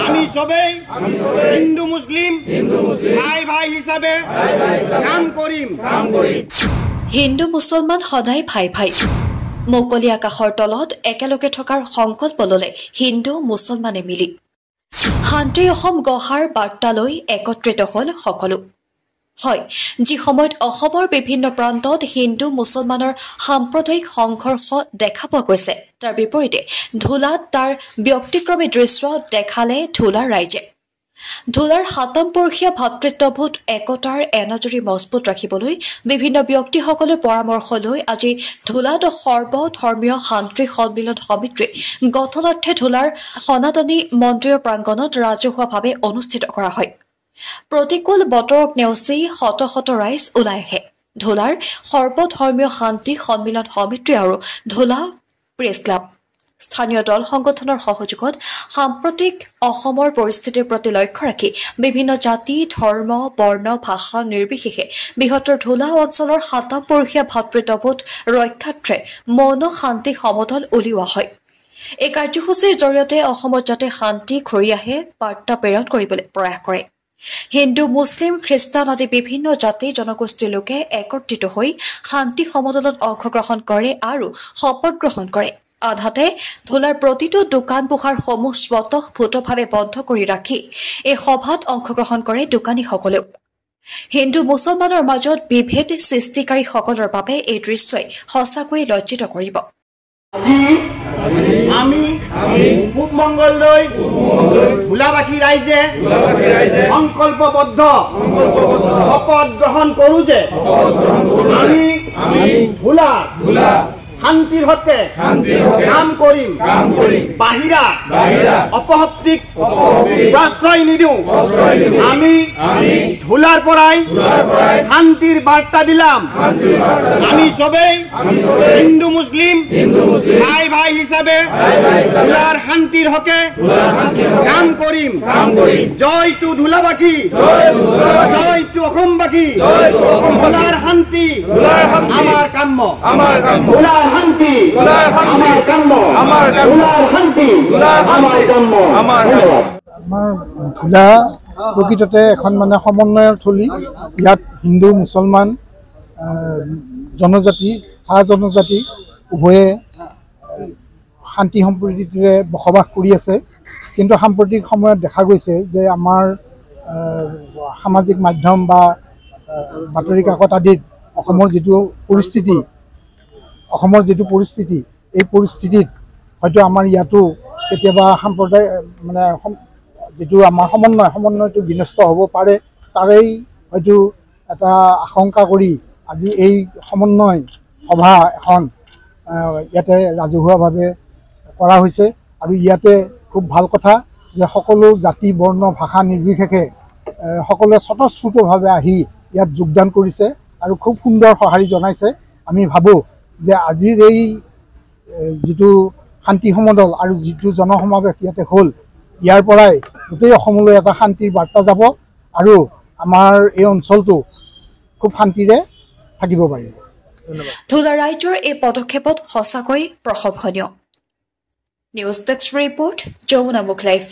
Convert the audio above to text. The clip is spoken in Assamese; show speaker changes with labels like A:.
A: আমি সবেই হিন্দু মুসলিম ভাই ভাই হিসাবে কাম কৰিম।
B: হিন্দু মুছলমান সদায় ভাই ভাই। মুকলি আকাশৰ তলত একেলগে থকাৰ সংকল্প ল'লে হিন্দু মুছলমানে মিলি। শান্তি অসম গঢ়াৰ বাৰ্তালৈ একত্ৰিত হ'ল সকলো। হয়, যি সময়ত অসমৰ বিভিন্ন প্ৰান্তত হিন্দু মুছলমানৰ সাম্প্ৰদায়িক সংঘৰ্ষ দেখা পোৱা গৈছে, তাৰ বিপৰীতে ধুলাত তাৰ ব্যক্তিক্ৰমী দৃশ্য দেখালে ধুলাৰ ৰাইজে। ধুলাৰ ৭ম-বৰ্ষীয়া ভাতৃত্ববোধ একতাৰ এনাজৰী মজবুত ৰাখিবলৈ বিভিন্ন ব্যক্তিসকলৰ পৰামৰ্শ লৈ আজি ধুলাত সৰ্বধৰ্মীয় শান্তি সন্মিলন সমিতি গঠনাৰ্থে ধুলাৰ সনাতনী মন্দিৰৰ প্ৰাংগণত ৰাজহুৱাভাৱে অনুষ্ঠিত কৰা হয়। প্ৰতিকূল বতৰক নেওচি শত শত ৰাইজ ওলাই আহে। ধুলাৰ সৰ্বধৰ্মীয় শান্তি সন্মিলন সমিতি আৰু ধুলা প্ৰেছ ক্লাব স্থানীয় দল সংগঠনৰ সহযোগত সাম্প্ৰতিক অসমৰ পৰিস্থিতিৰ প্ৰতি লক্ষ্য ৰাখি বিভিন্ন জাতি ধৰ্ম বৰ্ণ ভাষা নিৰ্বিশেষে বৃহত্তৰ ধুলা অঞ্চলৰ ৭ম-বৰ্ষীয়া ভাতৃত্ববোধ ৰক্ষাৰ্থে মৌন শান্তি সমদল উলিওৱা হয়। এই কাৰ্যসূচীৰ জৰিয়তে অসমত যাতে শান্তি ঘূৰি আহে বাৰ্তা প্ৰেৰণ কৰিবলৈ প্ৰয়াস কৰে। হিন্দু মুছলিম খ্ৰীষ্টান আদি বিভিন্ন জাতি জনগোষ্ঠীৰ লোকে একত্ৰিত হৈ শান্তি সমদলত অংশগ্ৰহণ কৰে আৰু শপত গ্ৰহণ কৰে। আনহাতে ধুলাৰ প্ৰতিটো দোকান পোহাৰসমূহ স্বতঃস্ফূৰ্তভাৱে বন্ধ কৰি ৰাখি এই সভাত অংশগ্ৰহণ কৰে দোকানীসকলেও। হিন্দু মুছলমানৰ মাজত বিভেদ সৃষ্টিকাৰীসকলৰ বাবে এই দৃশ্যই সঁচাকৈয়ে লজ্জিত কৰিব।
A: আমি পূব মংগলদৈ ধুলাবাসী ৰাইজে সংকল্পবদ্ধ শপত গ্ৰহণ কৰোঁ যে আমি ধুলা শান্তিৰ হকে কাম কৰিম। বাহিৰা অপশক্তিক প্ৰশ্ৰয় নিদিওঁ। আমি ধুলাৰ পৰাই শান্তিৰ বাৰ্তা দিলাম। আমি সবেই হিন্দু মুছলিম ভাই ভাই হিচাপে ধুলাৰ শান্তিৰ হকে কাম কৰিম। জয় টু ধুলাবাসী, জয় টু অসমবাসী। ধুলাৰ শান্তি আমাৰ কাম্য, ধুলাৰ শান্তি আমাৰ কাম্য, ধুলাৰ শান্তি আমাৰ কাম্য। আমাৰ
C: ধুলা প্ৰকৃততে এখন মানে সমন্বয়ৰ থলী। ইয়াত হিন্দু মুছলমান জনজাতি চাহ জনজাতি উভয়ে শান্তি সম্প্ৰীতিৰে বসবাস কৰি আছে। কিন্তু সাম্প্ৰতিক সময়ত দেখা গৈছে যে আমাৰ সামাজিক মাধ্যম বা বাতৰি কাকত আদিত অসমৰ যিটো পৰিস্থিতি এই পৰিস্থিতিত হয়তো আমাৰ ইয়াতো কেতিয়াবা সাম্প্ৰদায় মানে যিটো আমাৰ সমন্বয়টো বিনষ্ট হ'ব পাৰে, তাৰেই হয়তো এটা আশংকা কৰি আজি এই সমন্বয় সভা এখন ইয়াতে ৰাজহুৱাভাৱে কৰা হৈছে। আৰু ইয়াতে খুব ভাল কথা যে সকলো জাতি বৰ্ণ ভাষা নিৰ্বিশেষে সকলোৱে স্বতঃস্ফূৰ্তভাৱে আহি ইয়াত যোগদান কৰিছে আৰু খুব সুন্দৰ সঁহাৰি জনাইছে। আমি ভাবোঁ যে আজিৰ এই যিটো শান্তি সমদল আৰু যিটো জনসমাৱেশ ইয়াতে হ'ল, ইয়াৰ পৰাই গোটেই অসমলৈ এটা শান্তিৰ বাৰ্তা যাব আৰু আমাৰ এই অঞ্চলটো খুব শান্তিৰে থাকিব পাৰিব।
B: ধুলা ৰাইজৰ এই পদক্ষেপত সঁচাকৈ প্ৰশংসনীয়। নিউজ ডেস্ক ৰিপৰ্ট, যমুনা মুখ লাইভ।